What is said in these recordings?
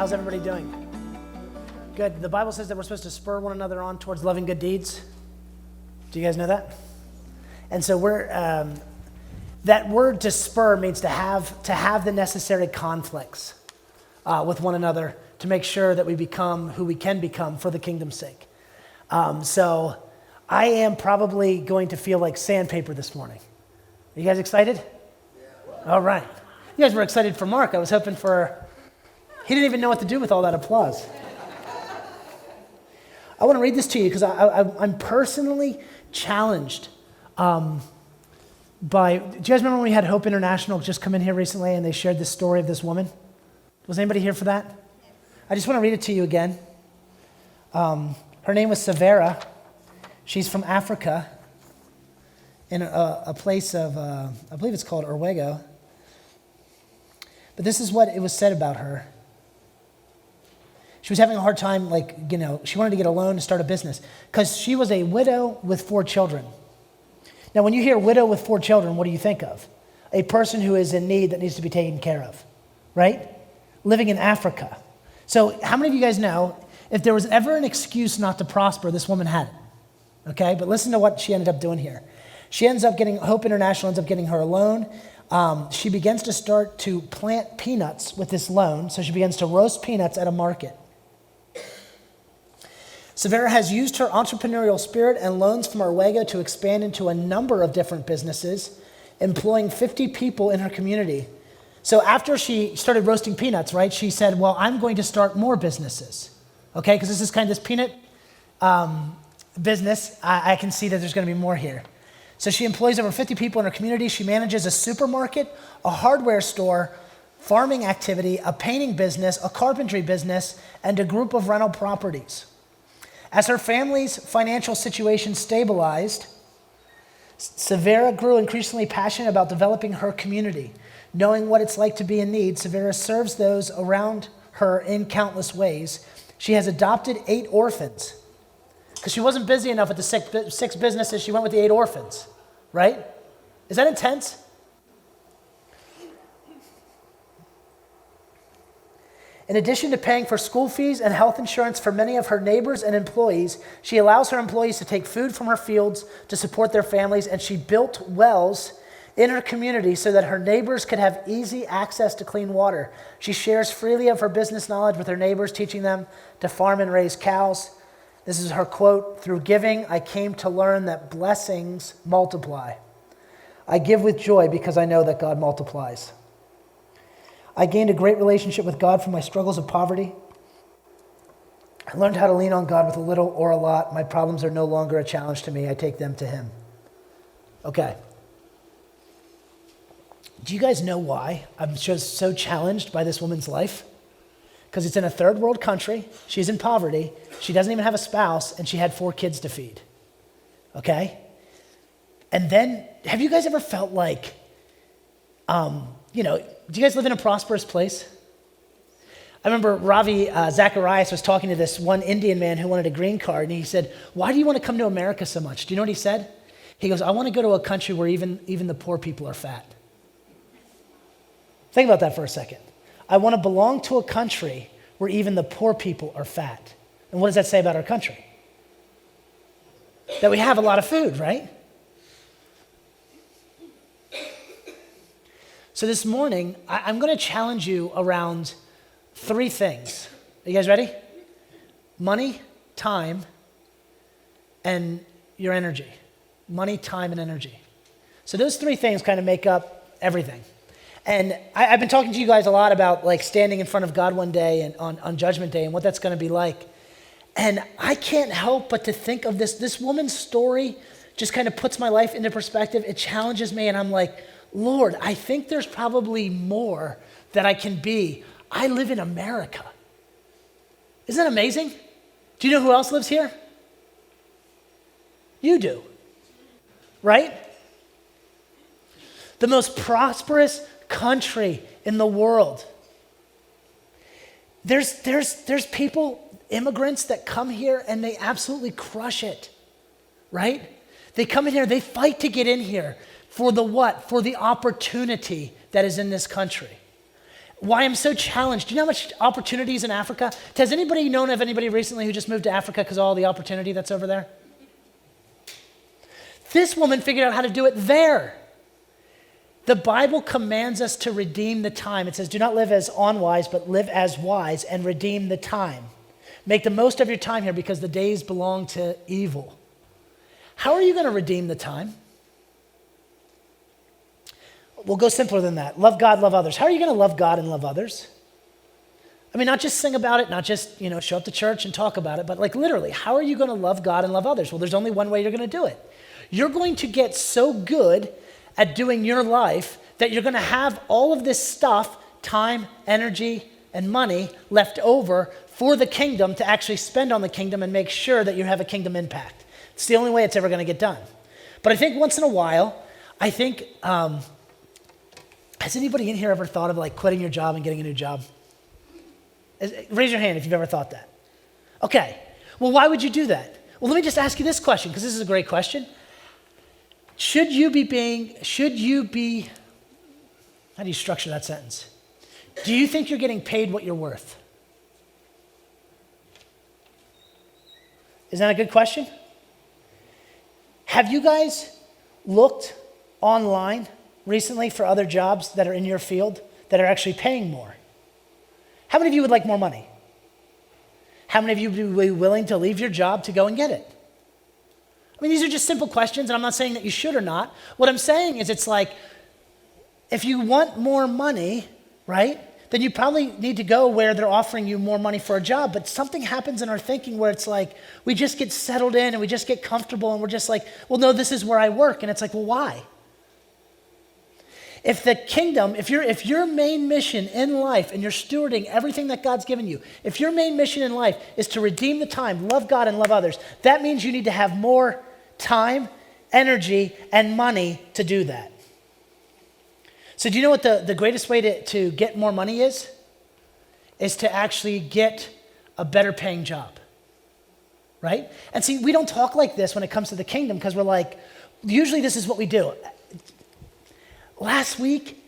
How's everybody doing? Good. The Bible says that we're supposed to spur one another on towards loving good deeds. Do you guys know that? And so that word to spur means to have the necessary conflicts with one another to make sure that we become who we can become for the kingdom's sake. So I am probably going to feel like sandpaper this morning. Are you guys excited? Yeah. All right. You guys were excited for Mark. I was hoping he didn't even know what to do with all that applause. I want to read this to you because I'm personally challenged do you guys remember when we had Hope International just come in here recently and they shared this story of this woman? Was anybody here for that? I just want to read it to you again. Her name was Severa. She's from Africa in a place of, I believe it's called Orwego. But this is what it was said about her. She was having a hard time, she wanted to get a loan to start a business because she was a widow with 4 children. Now, when you hear widow with 4 children, what do you think of? A person who is in need that needs to be taken care of, right? Living in Africa. So how many of you guys know if there was ever an excuse not to prosper, this woman had it, okay? But listen to what she ended up doing here. Hope International ends up getting her a loan. She begins to start to plant peanuts with this loan, so she begins to roast peanuts at a market. Severa has used her entrepreneurial spirit and loans from Orwego to expand into a number of different businesses, employing 50 people in her community. So after she started roasting peanuts, right, she said, well, I'm going to start more businesses, okay? Because this is kind of this peanut business. I can see that there's going to be more here. So she employs over 50 people in her community. She manages a supermarket, a hardware store, farming activity, a painting business, a carpentry business, and a group of rental properties. As her family's financial situation stabilized, Severa grew increasingly passionate about developing her community. Knowing what it's like to be in need, Severa serves those around her in countless ways. She has adopted 8 orphans. Because she wasn't busy enough at the 6 businesses, she went with the 8 orphans, right? Is that intense? In addition to paying for school fees and health insurance for many of her neighbors and employees, she allows her employees to take food from her fields to support their families, and she built wells in her community so that her neighbors could have easy access to clean water. She shares freely of her business knowledge with her neighbors, teaching them to farm and raise cows. This is her quote, "Through giving, I came to learn that blessings multiply. I give with joy because I know that God multiplies. I gained a great relationship with God from my struggles of poverty. I learned how to lean on God with a little or a lot. My problems are no longer a challenge to me. I take them to Him." Okay. Do you guys know why I'm just so challenged by this woman's life? Because it's in a third world country. She's in poverty. She doesn't even have a spouse, and she had 4 kids to feed. Okay? And then, have you guys ever felt like, do you guys live in a prosperous place? I remember Ravi Zacharias was talking to this one Indian man who wanted a green card, and he said, "Why do you want to come to America so much?" Do you know what he said? He goes, "I want to go to a country where even the poor people are fat." Think about that for a second. I want to belong to a country where even the poor people are fat. And what does that say about our country? That we have a lot of food, right? So this morning, I'm going to challenge you around 3 things. Are you guys ready? Money, time, and your energy. Money, time, and energy. So those 3 things kind of make up everything. And I've been talking to you guys a lot about standing in front of God one day and on Judgment Day and what that's going to be like. And I can't help but to think of this woman's story just kind of puts my life into perspective. It challenges me, and I'm like, Lord, I think there's probably more that I can be. I live in America. Isn't that amazing? Do you know who else lives here? You do, right? The most prosperous country in the world. There's people, immigrants that come here and they absolutely crush it, right? They come in here, they fight to get in here for the what? For the opportunity that is in this country. why I'm so challenged. Do you know how much opportunities in Africa? Has anybody known of anybody recently who just moved to Africa because of all the opportunity that's over there? This woman figured out how to do it there. The Bible commands us to redeem the time. It says, do not live as unwise, but live as wise and redeem the time. Make the most of your time here because the days belong to evil. How are you going to redeem the time? We'll go simpler than that. Love God, love others. How are you going to love God and love others? I mean, not just sing about it, not just, show up to church and talk about it, but like literally, how are you going to love God and love others? Well, there's only one way you're going to do it. You're going to get so good at doing your life that you're going to have all of this stuff, time, energy, and money left over for the kingdom to actually spend on the kingdom and make sure that you have a kingdom impact. It's the only way it's ever going to get done. But I think once in a while, has anybody in here ever thought of like quitting your job and getting a new job? Raise your hand if you've ever thought that. Okay, well, why would you do that? Well, let me just ask you this question, because this is a great question. Should you be, how do you structure that sentence? Do you think you're getting paid what you're worth? Is that a good question? Have you guys looked online recently for other jobs that are in your field that are actually paying more? How many of you would like more money? How many of you would be willing to leave your job to go and get it? I mean, these are just simple questions, and I'm not saying that you should or not. What I'm saying is it's like, if you want more money, right, then you probably need to go where they're offering you more money for a job. But something happens in our thinking where it's like, we just get settled in and we just get comfortable and we're just like, well, no, this is where I work. And it's like, well, why? If the kingdom, if your main mission in life and you're stewarding everything that God's given you, if your main mission in life is to redeem the time, love God and love others, that means you need to have more time, energy, and money to do that. So do you know what the greatest way to get more money is? Is to actually get a better paying job, right? And see, we don't talk like this when it comes to the kingdom because we're like, usually this is what we do. Last week,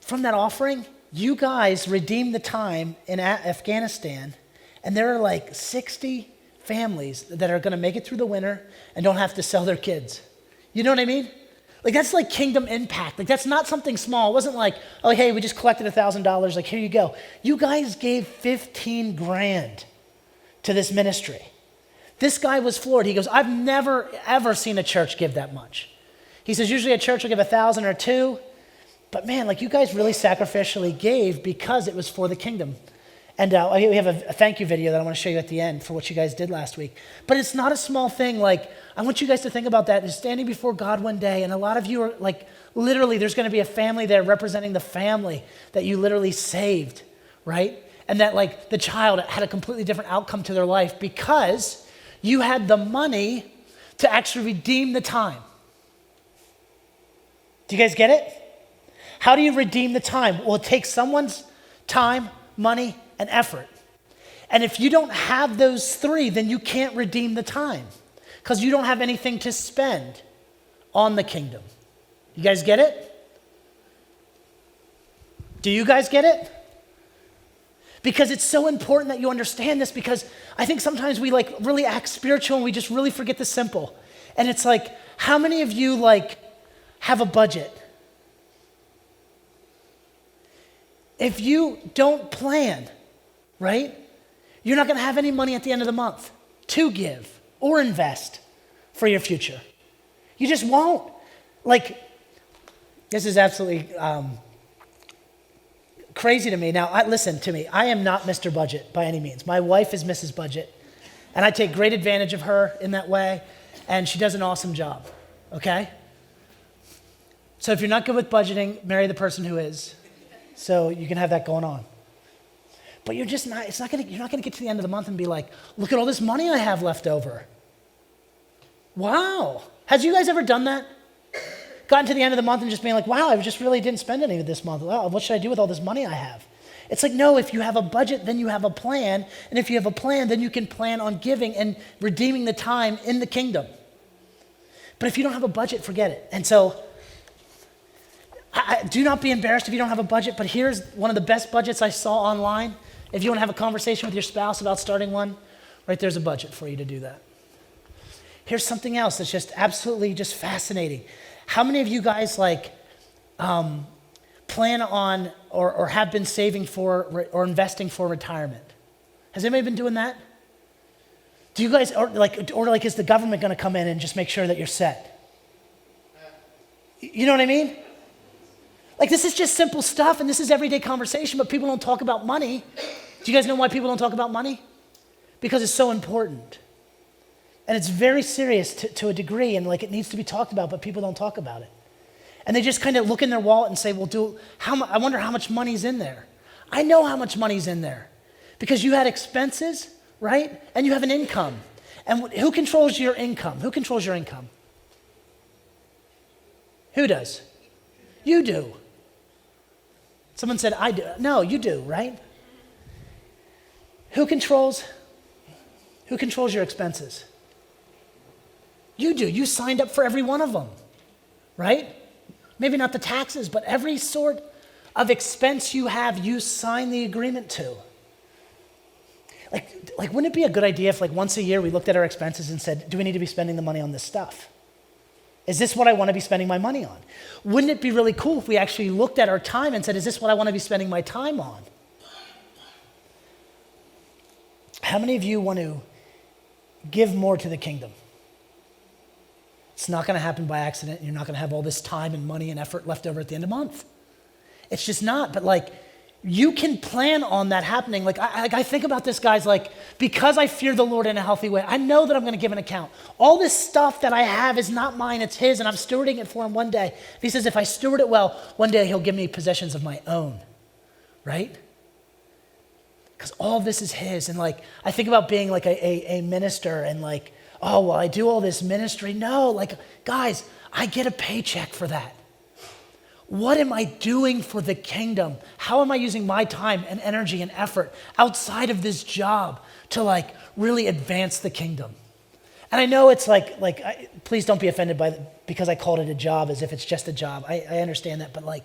from that offering, you guys redeemed the time in Afghanistan, and there are like 60 families that are going to make it through the winter and don't have to sell their kids. You know what I mean? Like that's like kingdom impact. Like that's not something small. It wasn't like, oh, hey, we just collected $1,000. Like, here you go. You guys gave 15 grand to this ministry. This guy was floored. He goes, I've never, ever seen a church give that much. He says, usually a church will give 1,000 or 2, but man, like you guys really sacrificially gave because it was for the kingdom. And we have a thank you video that I want to show you at the end for what you guys did last week. But it's not a small thing. Like, I want you guys to think about that. You're standing before God one day, and a lot of you are like, literally, there's going to be a family there representing the family that you literally saved, right? And that like the child had a completely different outcome to their life because you had the money to actually redeem the time. Do you guys get it? How do you redeem the time? Well, it takes someone's time, money, and effort. And if you don't have those three, then you can't redeem the time because you don't have anything to spend on the kingdom. You guys get it? Do you guys get it? Because it's so important that you understand this, because I think sometimes we like really act spiritual and we just really forget the simple. And it's like, how many of you like have a budget? If you don't plan, right, you're not going to have any money at the end of the month to give or invest for your future. You just won't. Like, this is absolutely crazy to me. Now, listen to me. I am not Mr. Budget by any means. My wife is Mrs. Budget, and I take great advantage of her in that way, and she does an awesome job, okay? So if you're not good with budgeting, marry the person who is, so you can have that going on. But you're just not, you're not gonna get to the end of the month and be like, look at all this money I have left over. Wow. Has you guys ever done that? Gotten to the end of the month and just being like, wow, I just really didn't spend any of this month. Wow, what should I do with all this money I have? It's like, no, if you have a budget, then you have a plan. And if you have a plan, then you can plan on giving and redeeming the time in the kingdom. But if you don't have a budget, forget it. And so do not be embarrassed if you don't have a budget, but here's one of the best budgets I saw online. If you want to have a conversation with your spouse about starting one, right there's a budget for you to do that. Here's something else that's just absolutely just fascinating. How many of you guys plan on or have been saving for or investing for retirement? Has anybody been doing that? Do you guys, or is the government going to come in and just make sure that you're set? You know what I mean? Like, this is just simple stuff, and this is everyday conversation, but people don't talk about money. Do you guys know why people don't talk about money? Because it's so important. And it's very serious to a degree, and like it needs to be talked about, but people don't talk about it. And they just kind of look in their wallet and say, well, I wonder how much money's in there. I know how much money's in there. Because you had expenses, right? And you have an income. And who controls your income? Who controls your income? Who does? You do. Someone said, I do. No, you do, right? Who controls your expenses? You do. You signed up for every one of them, right? Maybe not the taxes, but every sort of expense you have, you sign the agreement to. Like, wouldn't it be a good idea if like once a year we looked at our expenses and said, do we need to be spending the money on this stuff? Is this what I want to be spending my money on? Wouldn't it be really cool if we actually looked at our time and said, is this what I want to be spending my time on? How many of you want to give more to the kingdom? It's not going to happen by accident. You're not going to have all this time and money and effort left over at the end of the month. It's just not. But like, you can plan on that happening. Like I think about this, guys, like, because I fear the Lord in a healthy way, I know that I'm going to give an account. All this stuff that I have is not mine, it's his, and I'm stewarding it for him one day. He says, if I steward it well, one day he'll give me possessions of my own, right? Because all this is his. And like, I think about being like a minister and like, oh, well, I do all this ministry. No, like, guys, I get a paycheck for that. What am I doing for the kingdom? How am I using my time and energy and effort outside of this job to like really advance the kingdom? And I know it's please don't be offended because I called it a job as if it's just a job. I understand that, but like,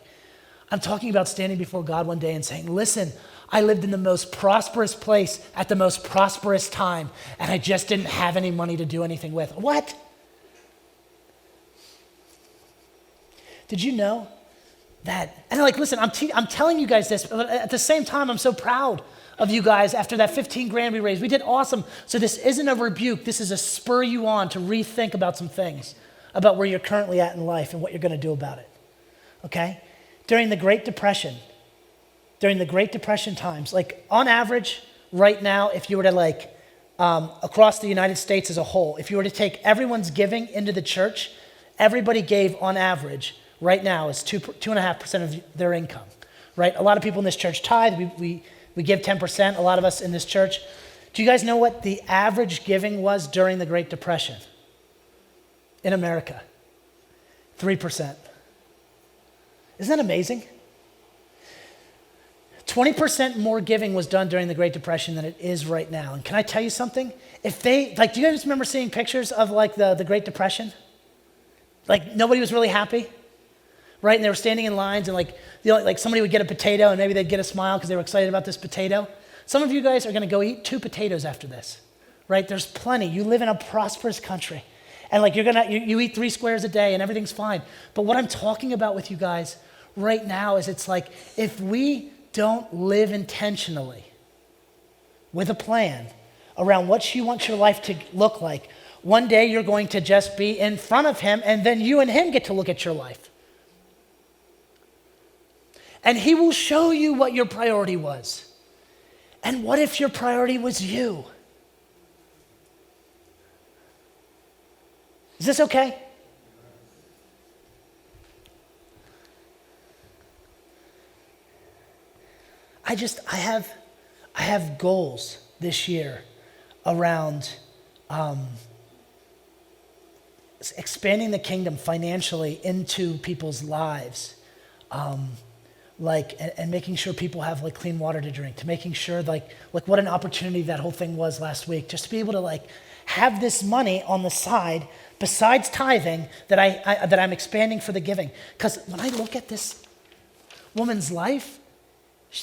I'm talking about standing before God one day and saying, listen, I lived in the most prosperous place at the most prosperous time, and I just didn't have any money to do anything with. What? Did you know that? And like, listen, I'm telling you guys this, but at the same time, I'm so proud of you guys after that 15 grand we raised. We did awesome. So this isn't a rebuke. This is a spur you on to rethink about some things, about where you're currently at in life and what you're going to do about it, okay? During the Great Depression times, like on average, right now, if you were to like, across the United States as a whole, if you were to take everyone's giving into the church, everybody gave on average right now is 2.5% of their income, right? A lot of people in this church tithe, we give 10%, a lot of us in this church. Do you guys know what the average giving was during the Great Depression in America? 3%. Isn't that amazing? 20% more giving was done during the Great Depression than it is right now. And can I tell you something? Do you guys remember seeing pictures of like the Great Depression? Like nobody was really happy, right? And they were standing in lines and like somebody would get a potato and maybe they'd get a smile because they were excited about this potato. Some of you guys are going to go eat 2 potatoes after this, right? There's plenty. You live in a prosperous country. And like you eat 3 squares a day and everything's fine. But what I'm talking about with you guys right now is it's like if we don't live intentionally with a plan around what you want your life to look like, one day you're going to just be in front of him and then you and him get to look at your life. And he will show you what your priority was. And what if your priority was you? Is this okay? I have goals this year around expanding the kingdom financially into people's lives, and making sure people have like clean water to drink, to making sure like what an opportunity that whole thing was last week, just to be able to like have this money on the side besides tithing that I'm expanding for the giving. Because when I look at this woman's life,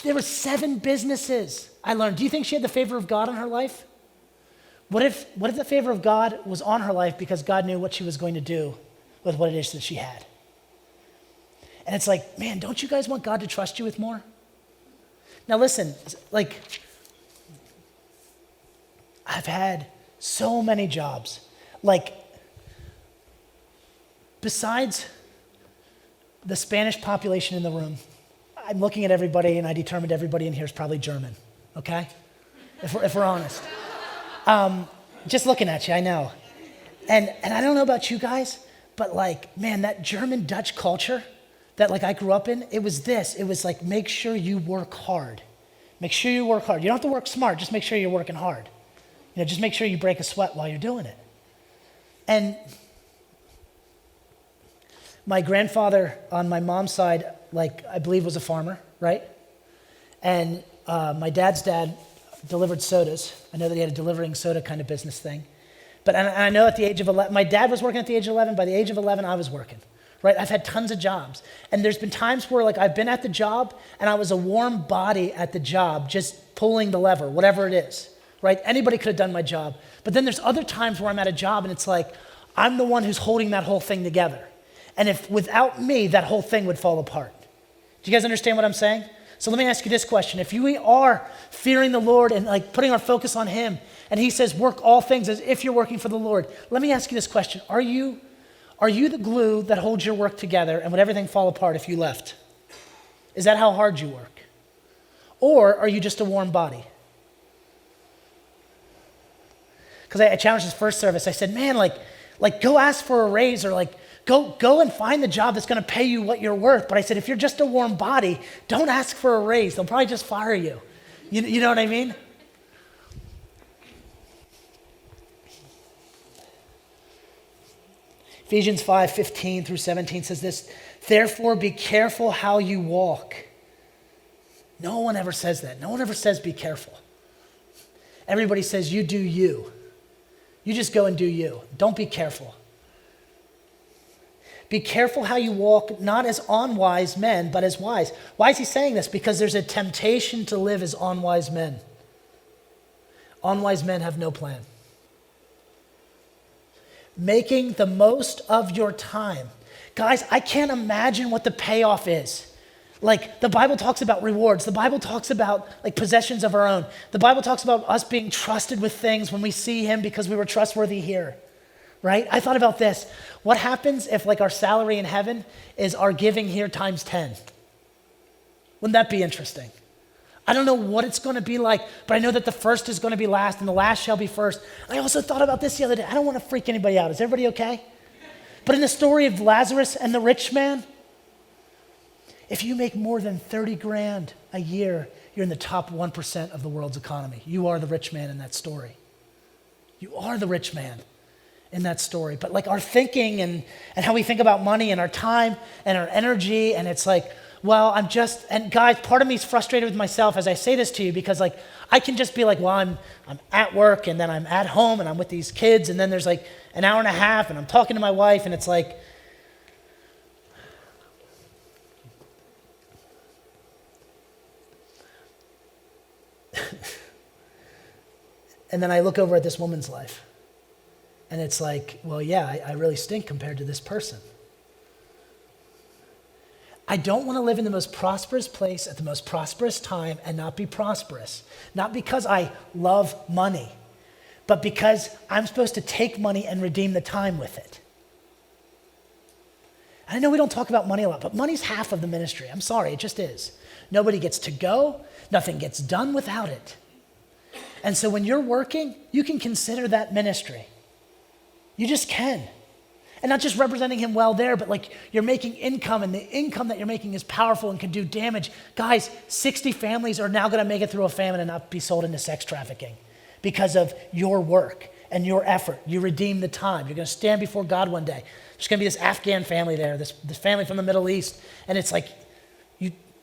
there were 7 businesses. I learned, do you think she had the favor of God on her life? What if the favor of God was on her life because God knew what she was going to do with what it is that she had? And it's like, man, don't you guys want God to trust you with more? Now listen, like, I've had so many jobs. Like, besides the Spanish population in the room, I'm looking at everybody and I determined everybody in here is probably German, okay? If we're honest. Just looking at you, I know. And I don't know about you guys, but like, man, that German-Dutch culture that like I grew up in, it was like, make sure you work hard. Make sure you work hard. You don't have to work smart, just make sure you're working hard. You know, just make sure you break a sweat while you're doing it. And my grandfather on my mom's side, like I believe was a farmer, right? And my dad's dad delivered sodas. I know that he had a delivering soda kind of business thing. But and I know at the age of 11, my dad was working at the age of 11. By the age of 11, I was working, right? I've had tons of jobs. And there's been times where like I've been at the job and I was a warm body at the job, just pulling the lever, whatever it is, right? Anybody could have done my job. But then there's other times where I'm at a job and it's like, I'm the one who's holding that whole thing together. And if without me, that whole thing would fall apart. Do you guys understand what I'm saying? So let me ask you this question. If we are fearing the Lord and like putting our focus on him, and he says, work all things as if you're working for the Lord, let me ask you this question. Are you the glue that holds your work together and would everything fall apart if you left? Is that how hard you work? Or are you just a warm body? Because I challenged this first service. I said, man, like go ask for a raise or like go and find the job that's going to pay you what you're worth. But I said, if you're just a warm body, don't ask for a raise. They'll probably just fire you. You know what I mean? Ephesians 5:15 through 17 says this, therefore be careful how you walk. No one ever says that. No one ever says be careful. Everybody says you do you. You just go and do you. Don't be careful. Be careful how you walk, not as unwise men, but as wise. Why is he saying this? Because there's a temptation to live as unwise men. Unwise men have no plan. Making the most of your time. Guys, I can't imagine what the payoff is. Like, the Bible talks about rewards. The Bible talks about like possessions of our own. The Bible talks about us being trusted with things when we see him because we were trustworthy here. Right? I thought about this. What happens if like our salary in heaven is our giving here times 10? Wouldn't that be interesting? I don't know what it's going to be like, but I know that the first is going to be last and the last shall be first. I also thought about this the other day. I don't want to freak anybody out. Is everybody okay? But in the story of Lazarus and the rich man, if you make more than 30 grand a year, you're in the top 1% of the world's economy. You are the rich man in that story. You are the rich man in that story. But like our thinking and how we think about money and our time and our energy, and it's like, well, and guys, part of me is frustrated with myself as I say this to you because like, I can just be like, well, I'm at work and then I'm at home and I'm with these kids and then there's like an hour and a half and I'm talking to my wife and it's like, and then I look over at this woman's life. And it's like, well, yeah, I really stink compared to this person. I don't want to live in the most prosperous place at the most prosperous time and not be prosperous. Not because I love money, but because I'm supposed to take money and redeem the time with it. I know we don't talk about money a lot, but money's half of the ministry. I'm sorry, it just is. Nobody gets to go. Nothing gets done without it. And so when you're working, you can consider that ministry. You just can. And not just representing him well there, but like you're making income and the income that you're making is powerful and can do damage. Guys, 60 families are now going to make it through a famine and not be sold into sex trafficking because of your work and your effort. You redeem the time. You're going to stand before God one day. There's going to be this Afghan family there, this family from the Middle East. And it's like,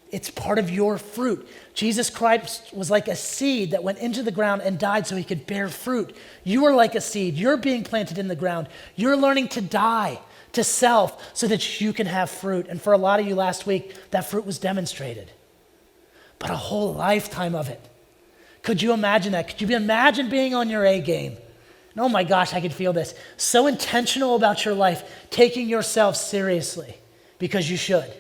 It's part of your fruit. Jesus Christ was like a seed that went into the ground and died so he could bear fruit. You are like a seed. You're being planted in the ground. You're learning to die to self so that you can have fruit. And for a lot of you last week, that fruit was demonstrated. But a whole lifetime of it. Could you imagine that? Could you imagine being on your A game? And oh my gosh, I could feel this. So intentional about your life, taking yourself seriously because you should,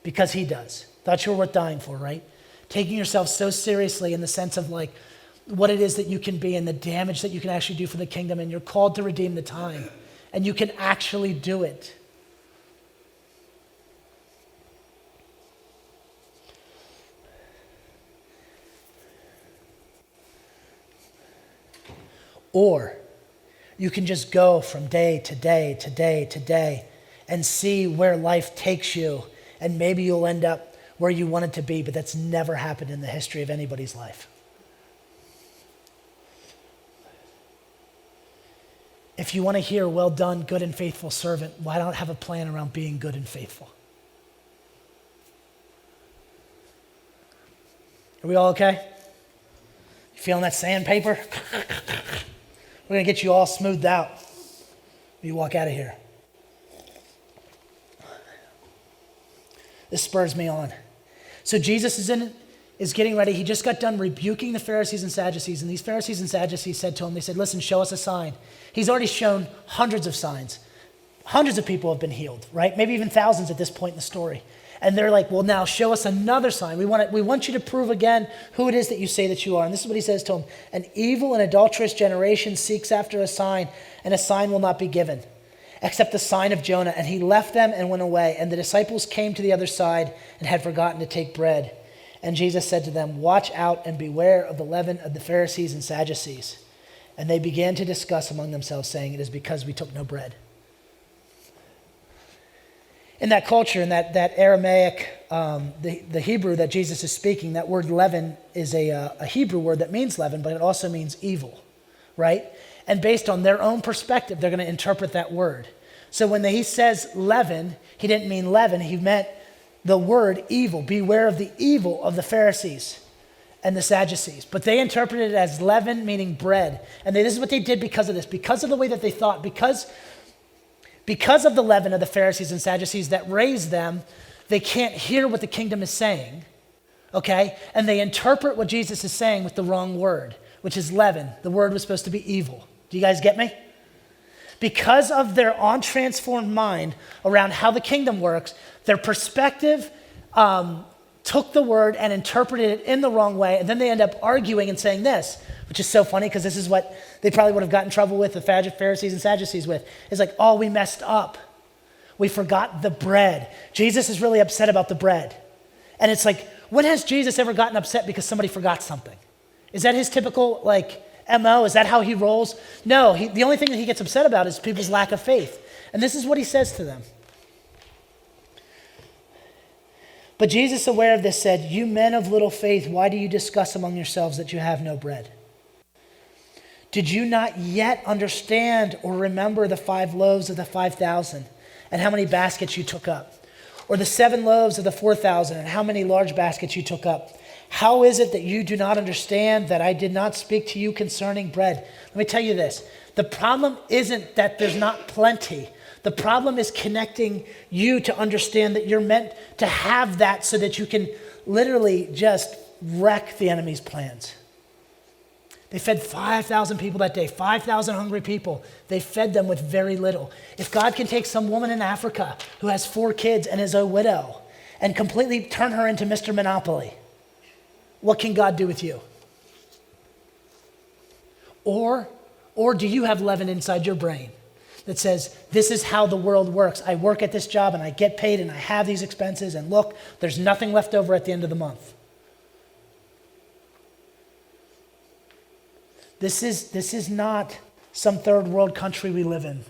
because he does. Thought you were worth dying for, right? Taking yourself so seriously in the sense of like what it is that you can be and the damage that you can actually do for the kingdom, and you're called to redeem the time, and you can actually do it. Or you can just go from day to day to day to day and see where life takes you, and maybe you'll end up where you wanted to be, but that's never happened in the history of anybody's life. If you want to hear, well done, good and faithful servant, why don't have a plan around being good and faithful? Are we all okay? You feeling that sandpaper? We're going to get you all smoothed out when you walk out of here. This spurs me on. So Jesus is getting ready. He just got done rebuking the Pharisees and Sadducees. And these Pharisees and Sadducees said to him, they said, listen, show us a sign. He's already shown hundreds of signs. Hundreds of people have been healed, right? Maybe even thousands at this point in the story. And they're like, well, now show us another sign. We want you to prove again who it is that you say that you are. And this is what he says to him. An evil and adulterous generation seeks after a sign, and a sign will not be given, except the sign of Jonah. And he left them and went away. And the disciples came to the other side and had forgotten to take bread. And Jesus said to them, watch out and beware of the leaven of the Pharisees and Sadducees. And they began to discuss among themselves, saying, it is because we took no bread. In that culture, in that Aramaic, the Hebrew that Jesus is speaking, that word leaven is a Hebrew word that means leaven, but it also means evil, right? And based on their own perspective, they're going to interpret that word. So when he says leaven, he didn't mean leaven, he meant the word evil. Beware of the evil of the Pharisees and the Sadducees. But they interpreted it as leaven, meaning bread. And this is what they did because of this, because of the way that they thought, because of the leaven of the Pharisees and Sadducees that raised them, they can't hear what the kingdom is saying, okay? And they interpret what Jesus is saying with the wrong word, which is leaven. The word was supposed to be evil. Do you guys get me? Because of their untransformed mind around how the kingdom works, their perspective took the word and interpreted it in the wrong way, and then they end up arguing and saying this, which is so funny because this is what they probably would have gotten in trouble with the Pharisees and Sadducees with. It's like, oh, we messed up. We forgot the bread. Jesus is really upset about the bread. And it's like, when has Jesus ever gotten upset because somebody forgot something? Is that his typical, MO? Is that how he rolls? No, the only thing that he gets upset about is people's lack of faith. And this is what he says to them. But Jesus, aware of this, said, you men of little faith, why do you discuss among yourselves that you have no bread? Did you not yet understand or remember the 5 loaves of the 5,000 and how many baskets you took up? Or the 7 loaves of the 4,000 and how many large baskets you took up? How is it that you do not understand that I did not speak to you concerning bread? Let me tell you this. The problem isn't that there's not plenty. The problem is connecting you to understand that you're meant to have that so that you can literally just wreck the enemy's plans. They fed 5,000 people that day, 5,000 hungry people. They fed them with very little. If God can take some woman in Africa who has 4 kids and is a widow and completely turn her into Mr. Monopoly, what can God do with you? Or do you have leaven inside your brain that says, this is how the world works. I work at this job and I get paid and I have these expenses, and look, there's nothing left over at the end of the month. This is not some third world country we live in.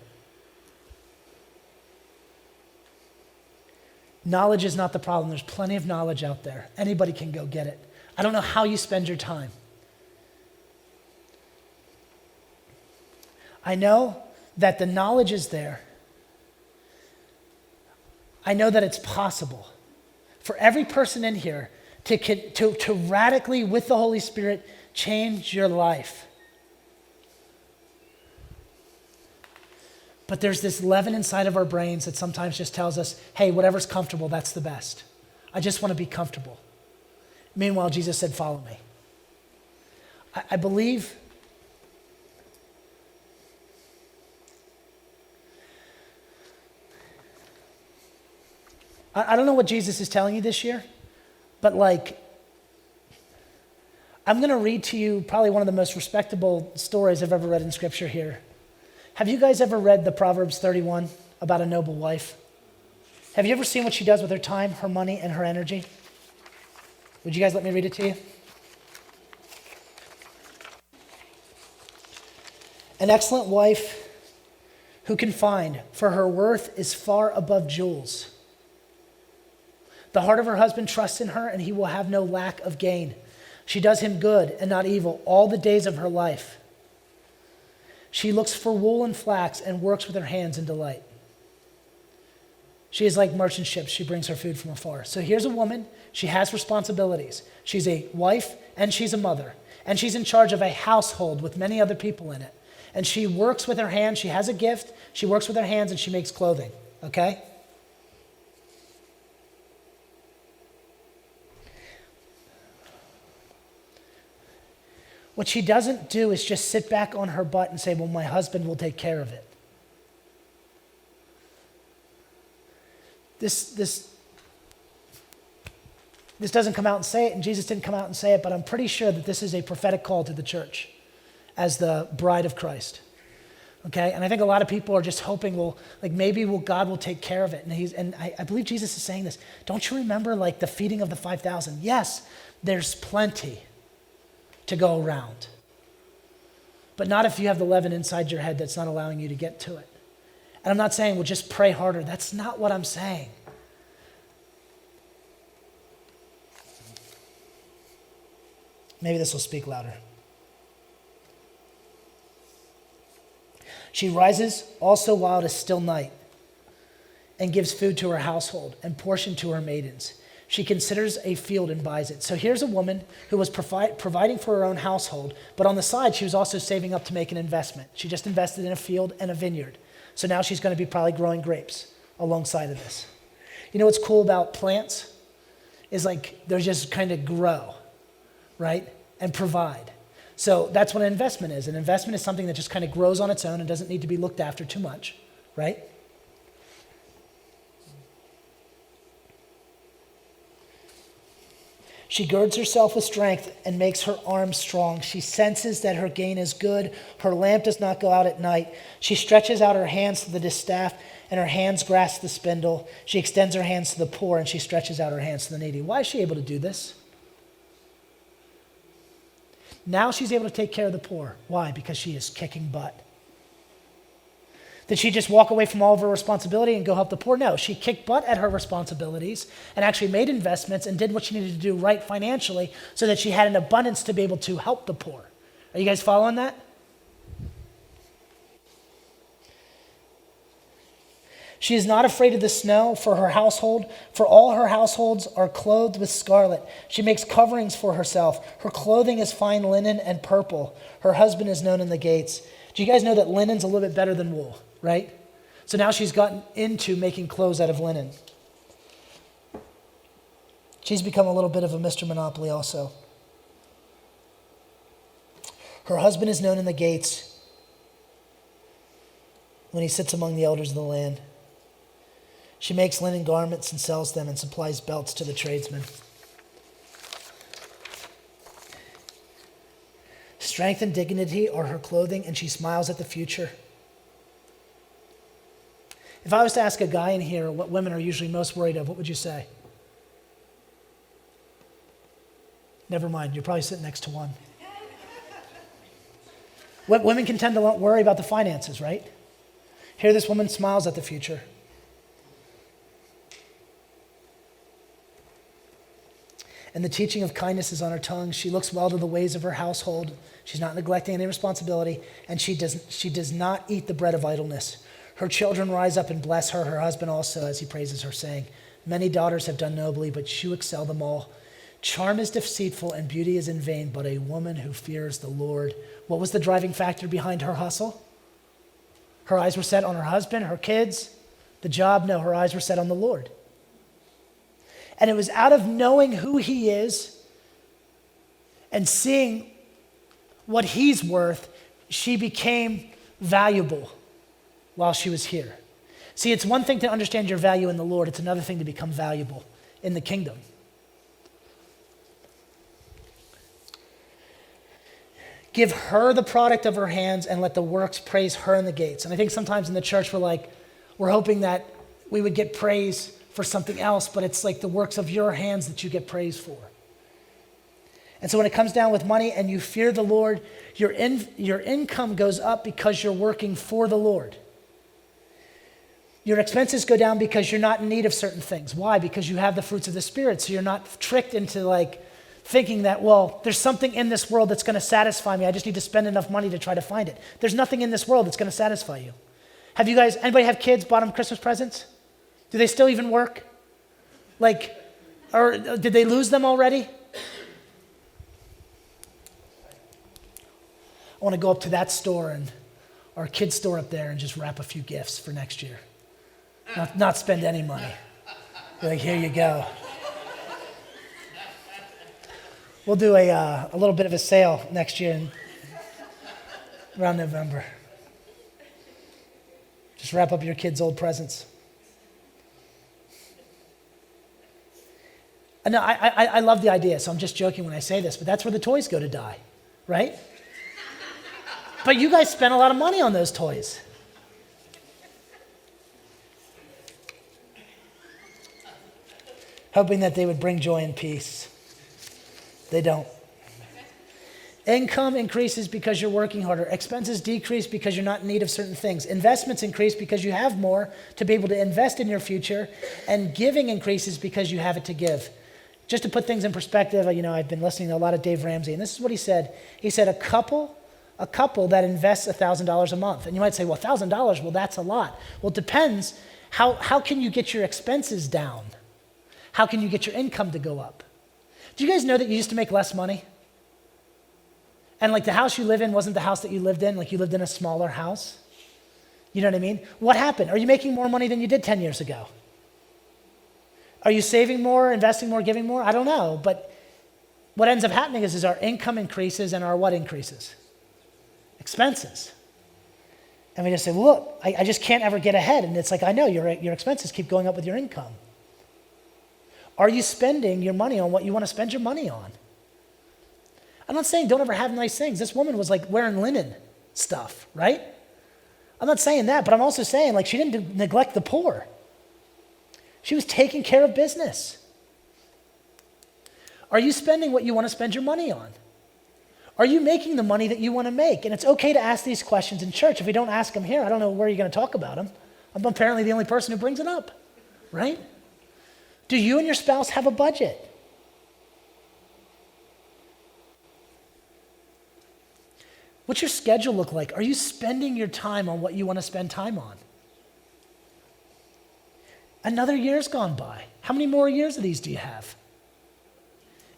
Knowledge is not the problem. There's plenty of knowledge out there. Anybody can go get it. I don't know how you spend your time. I know that the knowledge is there. I know that it's possible for every person in here to radically, with the Holy Spirit, change your life. But there's this leaven inside of our brains that sometimes just tells us, hey, whatever's comfortable, that's the best. I just want to be comfortable. Meanwhile, Jesus said, follow me. I believe I don't know what Jesus is telling you this year, but I'm going to read to you probably one of the most respectable stories I've ever read in Scripture here. Have you guys ever read the Proverbs 31 about a noble wife? Have you ever seen what she does with her time, her money, and her energy? Would you guys let me read it to you? An excellent wife who can find, for her worth is far above jewels. The heart of her husband trusts in her, and he will have no lack of gain. She does him good and not evil all the days of her life. She looks for wool and flax and works with her hands in delight. She is like merchant ships. She brings her food from afar. So here's a woman. She has responsibilities. She's a wife and she's a mother. And she's in charge of a household with many other people in it. And she works with her hands. She has a gift. She works with her hands and she makes clothing. Okay? What she doesn't do is just sit back on her butt and say, well, my husband will take care of it. This doesn't come out and say it, and Jesus didn't come out and say it, but I'm pretty sure that this is a prophetic call to the church as the bride of Christ. Okay? And I think a lot of people are just hoping, God will take care of it. And I believe Jesus is saying this. Don't you remember the feeding of the 5,000? Yes, there's plenty to go around. But not if you have the leaven inside your head that's not allowing you to get to it. And I'm not saying, well, just pray harder. That's not what I'm saying. Maybe this will speak louder. She rises also while it is still night and gives food to her household and portion to her maidens. She considers a field and buys it. So here's a woman who was providing for her own household, but on the side, she was also saving up to make an investment. She just invested in a field and a vineyard. So now she's going to be probably growing grapes alongside of this. You know what's cool about plants? Is they're just kind of grow, right? And provide. So that's what an investment is. An investment is something that just kind of grows on its own and doesn't need to be looked after too much, right? She girds herself with strength and makes her arms strong. She senses that her gain is good. Her lamp does not go out at night. She stretches out her hands to the distaff, and her hands grasp the spindle. She extends her hands to the poor, and she stretches out her hands to the needy. Why is she able to do this? Now she's able to take care of the poor. Why? Because she is kicking butt. Did she just walk away from all of her responsibility and go help the poor? No, she kicked butt at her responsibilities and actually made investments and did what she needed to do right financially so that she had an abundance to be able to help the poor. Are you guys following that? She is not afraid of the snow for her household, for all her households are clothed with scarlet. She makes coverings for herself. Her clothing is fine linen and purple. Her husband is known in the gates. Do you guys know that linen's a little bit better than wool, right? So now she's gotten into making clothes out of linen. She's become a little bit of a Mr. Monopoly also. Her husband is known in the gates when he sits among the elders of the land. She makes linen garments and sells them and supplies belts to the tradesmen. Strength and dignity are her clothing, and she smiles at the future. If I was to ask a guy in here what women are usually most worried of, what would you say? Never mind, you're probably sitting next to one. Women can tend to worry about the finances, right? Here this woman smiles at the future. And the teaching of kindness is on her tongue. She looks well to the ways of her household. She's not neglecting any responsibility, and she does not eat the bread of idleness. Her children rise up and bless her, her husband also, as he praises her, saying, Many daughters have done nobly, but you excel them all. Charm is deceitful and beauty is in vain, but a woman who fears the Lord. What was the driving factor behind her hustle? Her eyes were set on her husband, her kids, the job. No, her eyes were set on the Lord. And it was out of knowing who he is and seeing what he's worth, she became valuable while she was here. See, it's one thing to understand your value in the Lord. It's another thing to become valuable in the kingdom. Give her the product of her hands and let the works praise her in the gates. And I think sometimes in the church we're hoping that we would get praise for something else, but it's like the works of your hands that you get praise for. And so when it comes down with money and you fear the Lord, your income goes up because you're working for the Lord. Your expenses go down because you're not in need of certain things. Why? Because you have the fruits of the Spirit, so you're not tricked into thinking that, well, there's something in this world that's going to satisfy me. I just need to spend enough money to try to find it. There's nothing in this world that's going to satisfy you. Anybody have kids, bought them Christmas presents? Do they still even work? Or did they lose them already? I want to go up to that store and our kids' store up there and just wrap a few gifts for next year. Not spend any money. Be like, here you go. We'll do a little bit of a sale next year around November. Just wrap up your kids' old presents. No, I love the idea, so I'm just joking when I say this, but that's where the toys go to die, right? But you guys spend a lot of money on those toys. Hoping that they would bring joy and peace. They don't. Income increases because you're working harder. Expenses decrease because you're not in need of certain things. Investments increase because you have more to be able to invest in your future. And giving increases because you have it to give. Just to put things in perspective, I've been listening to a lot of Dave Ramsey, and this is what he said. He said a couple that invests $1,000 a month. And you might say, well, $1,000, well, that's a lot. Well, it depends. How can you get your expenses down? How can you get your income to go up? Do you guys know that you used to make less money? And the house you live in wasn't the house that you lived in, you lived in a smaller house? You know what I mean? What happened? Are you making more money than you did 10 years ago? Are you saving more, investing more, giving more? I don't know, but what ends up happening is our income increases and our what increases? Expenses. And we just say, well, look, I just can't ever get ahead. And it's I know your expenses keep going up with your income. Are you spending your money on what you want to spend your money on? I'm not saying don't ever have nice things. This woman was wearing linen stuff, right? I'm not saying that, but I'm also saying she didn't neglect the poor. She was taking care of business. Are you spending what you want to spend your money on? Are you making the money that you want to make? And it's okay to ask these questions in church. If we don't ask them here, I don't know where you're going to talk about them. I'm apparently the only person who brings it up, right? Do you and your spouse have a budget? What's your schedule look like? Are you spending your time on what you want to spend time on? Another year's gone by. How many more years of these do you have?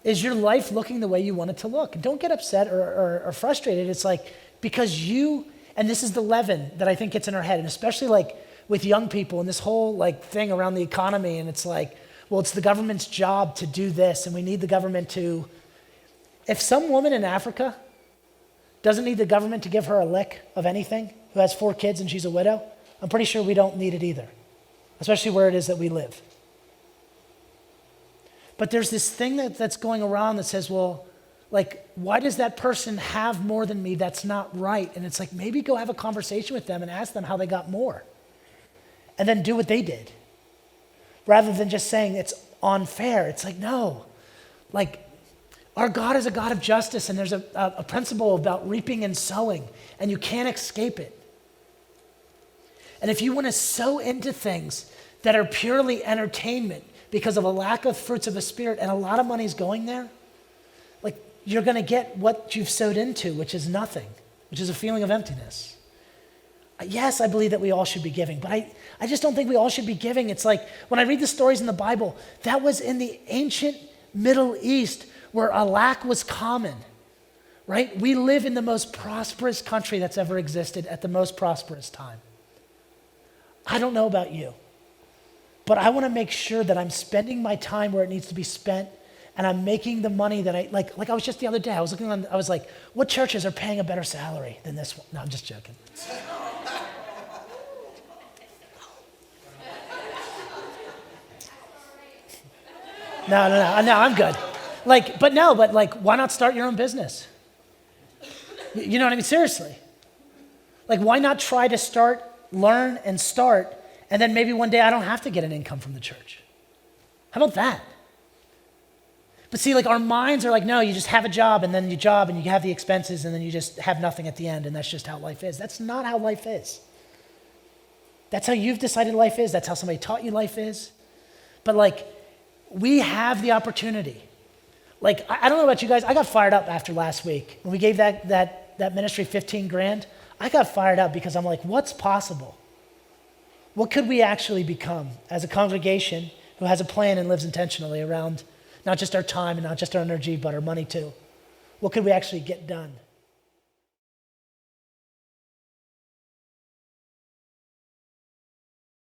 Is your life looking the way you want it to look? And don't get upset or frustrated. It's because and this is the leaven that I think gets in our head, and especially with young people and this whole thing around the economy, and it's well, it's the government's job to do this, and we need the government to. If some woman in Africa doesn't need the government to give her a lick of anything, who has 4 kids and she's a widow, I'm pretty sure we don't need it either, especially where it is that we live. But there's this thing that's going around that says, well, why does that person have more than me? That's not right. And it's maybe go have a conversation with them and ask them how they got more. And then do what they did. Rather than just saying it's unfair. It's no. Our God is a God of justice, and there's a principle about reaping and sowing, and you can't escape it. And if you want to sow into things that are purely entertainment because of a lack of fruits of the Spirit, and a lot of money's going there, you're going to get what you've sowed into, which is nothing, which is a feeling of emptiness. Yes, I believe that we all should be giving, but I just don't think we all should be giving. It's like when I read the stories in the Bible, that was in the ancient Middle East where a lack was common, right? We live in the most prosperous country that's ever existed at the most prosperous time. I don't know about you, but I want to make sure that I'm spending my time where it needs to be spent, and I'm making the money that I like I was just the other day, I was like, what churches are paying a better salary than this one? No, I'm just joking. No, I'm good. But why not start your own business? You know what I mean? Seriously. Like, why not try to start, learn, and start, and then maybe one day I don't have to get an income from the church? How about that? But see, like, our minds are like, no, you just have a job, and then you job, and you have the expenses, and then you just have nothing at the end, and that's just how life is. That's not how life is. That's how you've decided life is. That's how somebody taught you life is. But like, we have the opportunity. Like, I don't know about you guys, I got fired up after last week. When we gave that ministry 15 grand, I got fired up because I'm like, what's possible? What could we actually become as a congregation who has a plan and lives intentionally around not just our time and not just our energy, but our money too? What could we actually get done?